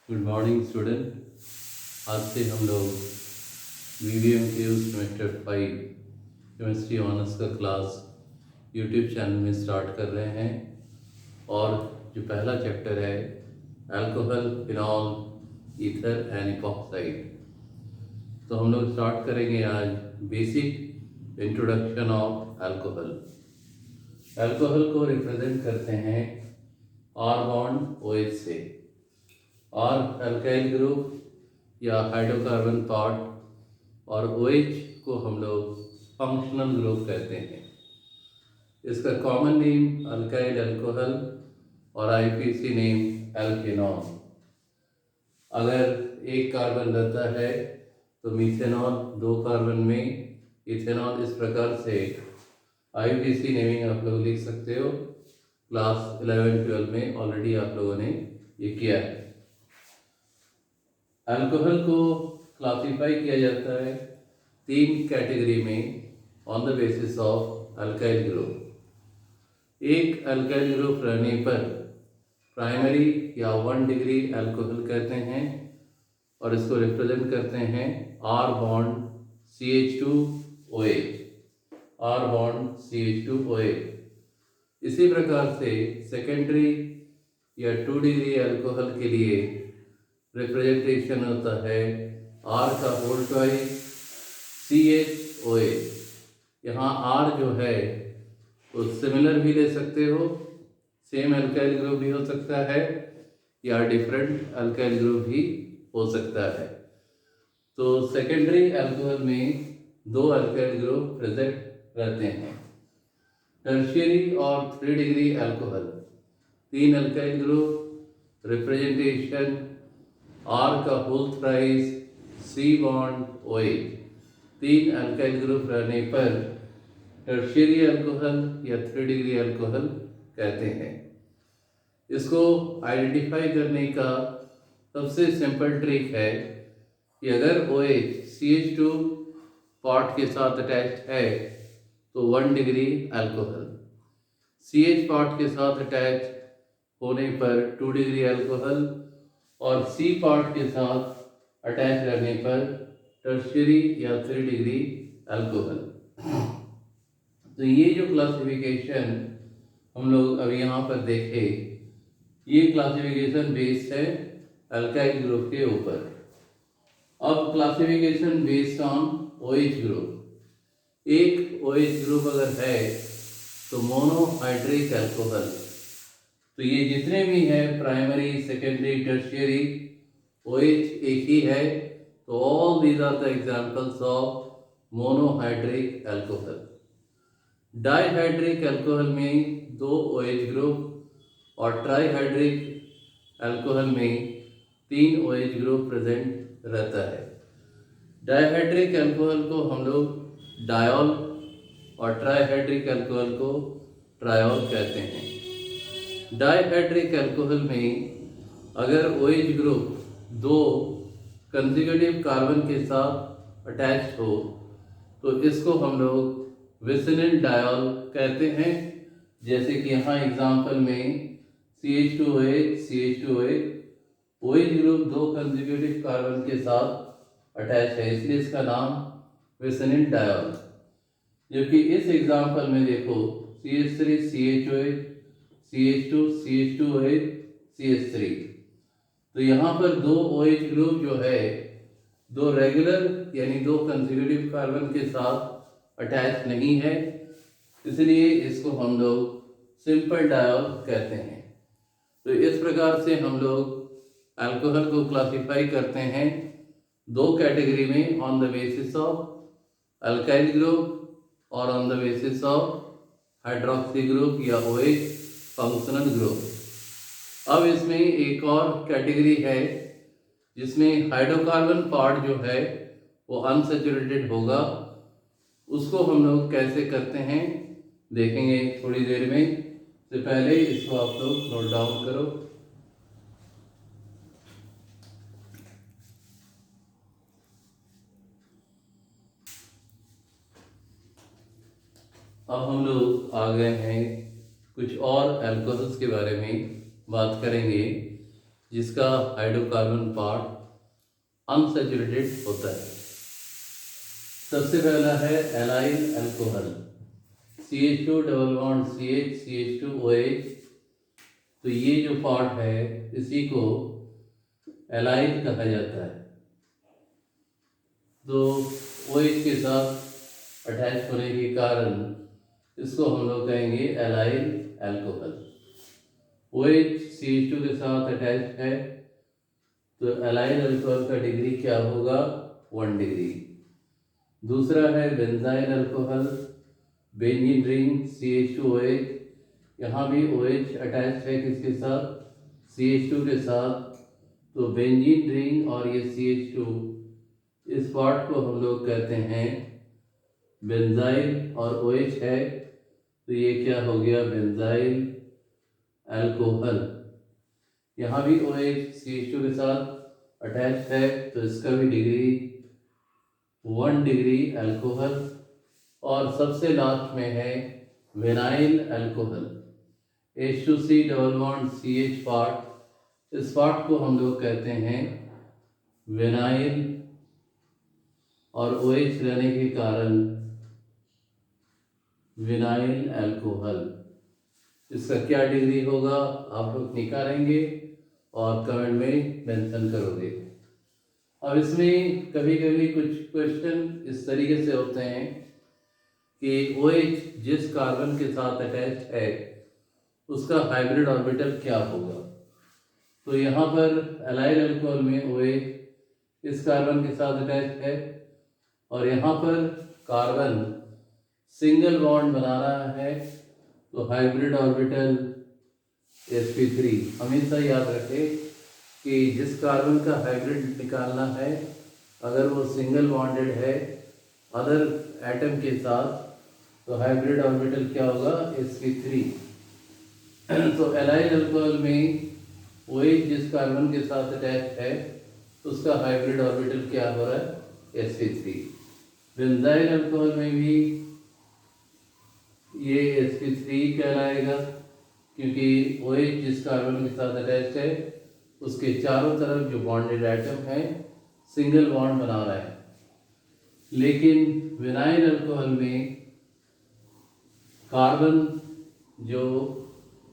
Good morning student. आज से हम लोग वीवीएम के सेमेस्टर 5 केमिस्ट्री ऑनर्स का क्लास यूट्यूब चैनल में स्टार्ट कर रहे हैं। और जो पहला चैप्टर है alcohol, phenol, ether and epoxide, तो हम लोग स्टार्ट करेंगे आज basic introduction of alcohol. Alcohol को रिप्रेजेंट करते हैं आर बॉन्ड OH से। और अल्काइल ग्रुप या हाइड्रोकार्बन पार्ट और OH को हम लोग फंक्शनल ग्रुप कहते हैं। इसका कॉमन नेम अल्काइल अल्कोहल और IPC नेम एल्केनॉल। अगर एक कार्बन रहता है तो मीथेनॉल, 2 कार्बन में इथेनॉल। इस प्रकार से IPC नेमिंग आप लोग लिख सकते हो। क्लास 11-12 में ऑलरेडी आप लोगों ने ये किया है। अल्कोहल को क्लासिफाई किया जाता है 3 कैटेगरी में on the basis of alkyl group. एक अल्काइल ग्रुप रहने पर प्राइमरी या 1 डिग्री अल्कोहल कहते हैं और इसको रिप्रेजेंट करते हैं R bond CH2OH, R bond CH2OH। इसी प्रकार से सेकेंडरी या 2 डिग्री अल्कोहल के लिए रिप्रेजेंटेशन होता है R का होल ट्वाइस CHOH। यहाँ R जो है वो सिमिलर भी ले सकते हो, सेम अल्काइल ग्रुप भी हो सकता है या डिफरेंट अल्काइल ग्रुप भी हो सकता है। तो सेकेंडरी अल्कोहल में 2 अल्काइल ग्रुप प्रेजेंट रहते हैं। टर्शियरी और 3 degree alcohol 3 alkyl group, representation R का whole thrice C bond OH। 3 alkyl group रहने पर टर्शियरी अल्कोहल या 3 डिग्री अल्कोहल कहते हैं। इसको आइडेंटिफाई करने का सबसे सिंपल ट्रिक है कि अगर OH CH2 पार्ट के साथ अटैच्ड है तो 1 डिग्री अल्कोहल, CH पार्ट के साथ अटैच होने पर 2 डिग्री अल्कोहल और C पार्ट के साथ अटैच रहने पर टर्शियरी या 3 डिग्री अल्कोहल। तो ये जो क्लासिफिकेशन हम लोग अभी यहाँ पर देखें, ये क्लासिफिकेशन बेस्ड है अल्काइल ग्रुप के ऊपर। अब classification based on OH group. एक OH ग्रुप अगर है तो मोनोहाइड्रिक अल्कोहल। तो ये जितने भी हैं प्राइमरी, सेकेंडरी, टर्शियरी, OH एक ही है, तो all these are the examples of monohydric alcohol. Dihydric alcohol में 2 OH ग्रुप और ट्राइहाइड्रिक अल्कोहल में 3 OH ग्रुप प्रेजेंट रहता है। डाइहाइड्रिक अल्कोहल को हम लोग डायोल और ट्राइहाइड्रिक अल्कोहल को ट्रायोल कहते हैं। डाइहाइड्रिक अल्कोहल में अगर OH ग्रुप 2 कंसेक्यूटिव कार्बन के साथ अटैच हो तो इसको हम लोग विसिनिल डायोल कहते हैं। जैसे कि यहाँ एग्जांपल में CH2OH CH2OH, OH group 2 consecutive carbon के साथ अटैच है, इसलिए इसका नाम विसिनिल डायोल। जबकि इस एग्जांपल में देखो CH3 CHOH, CH2 CH2OH CH3, तो यहाँ पर 2 OH ग्रुप जो है 2 रेगुलर यानी 2 कंसेक्यूटिव कार्बन के साथ अटैच नहीं है, इसलिए इसको हम लोग सिंपल डायोल कहते हैं। तो इस प्रकार से हम लोग अल्कोहल को क्लासिफाई करते हैं 2 कैटेगरी में, on the basis of alkyl group और on the basis of hydroxy group या OH फंक्शनल ग्रुप। अब इसमें एक और कैटेगरी है जिसमें हाइड्रोकार्बन पार्ट जो है वो अनसैचुरेटेड होगा। उसको हम लोग कैसे करते हैं देखेंगे थोड़ी देर में। से पहले इसको आप लोग नोट डाउन करो। अब हम लोग आ गए हैं कुछ और अल्कोहल्स के बारे में बात करेंगे। जिसका हाइड्रोकार्बन पार्ट अनसैचुरेटेड होता है। सबसे पहला है allyl alcohol, CH2 double bond CH CH2 OH। तो ये जो पार्ट है इसी को एलाइल कहा जाता है। तो OH के साथ अटैच होने के कारण इसको हम लोग कहेंगे एलाइल अल्कोहल। OH CH2 के साथ अटैच है तो एलाइल अल्कोहल का डिग्री क्या होगा? 1 डिग्री। दूसरा है benzyl alcohol, benzene ring CH2OH। यहाँ भी OH अटैच है किसके साथ? CH2 के साथ। तो बेंजीन रिंग और ये CH2, इस पार्ट को हम लोग कहते हैं बेंजाइल, और OH है तो ये क्या हो गया? Benzyl alcohol. यहाँ भी OH CH2 के साथ अटैच है तो इसका भी डिग्री 1 डिग्री अल्कोहल। और सबसे लास्ट में है vinyl alcohol, H2C double bond CH part. इस पार्ट को हम लोग कहते हैं विनाइल, और OH रहने के कारण विनाइल अल्कोहल। इसका क्या डिग्री होगा आप लोग निकालेंगे और कमेंट में मेंशन करोगे। अब इसमें कभी कभी कुछ क्वेश्चन इस तरीके से होते हैं कि OH जिस कार्बन के साथ अटैच है उसका हाइब्रिड ऑर्बिटल क्या होगा। तो यहाँ पर एलाइल अल्कोहल में OH इस कार्बन के साथ अटैच है और यहाँ पर कार्बन सिंगल बॉन्ड बना रहा है तो हाइब्रिड ऑर्बिटल sp3। हमेशा याद रखें कि जिस कार्बन का हाइब्रिड निकालना है अगर वो सिंगल बॉन्डेड है अदर एटम के साथ तो हाइब्रिड ऑर्बिटल क्या होगा? sp3। तो एलाइल अल्कोहल में OH जिस कार्बन के साथ अटैच है उसका हाइब्रिड ऑर्बिटल क्या हो रहा है? sp3। बेंजाइल अल्कोहल में भी ये sp3 कहलाएगा क्योंकि OH जिस कार्बन के साथ अटैच है उसके चारों तरफ जो बॉन्डेड एटम है सिंगल बॉन्ड बना रहा है। लेकिन विनाइल अल्कोहल में कार्बन जो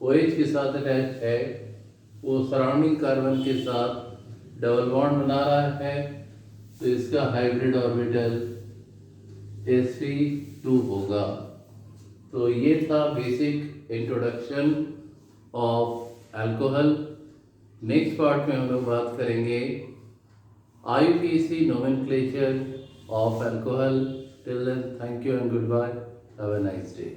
OH के साथ अटैच है वो सराउंडिंग कार्बन के साथ डबल बॉन्ड बना रहा है तो इसका हाइब्रिड ऑर्बिटल sp2 होगा। तो ये था basic introduction of alcohol. Next part में हम लोग बात करेंगे IUPAC nomenclature of alcohol. Till then, thank you and good bye, have a nice day.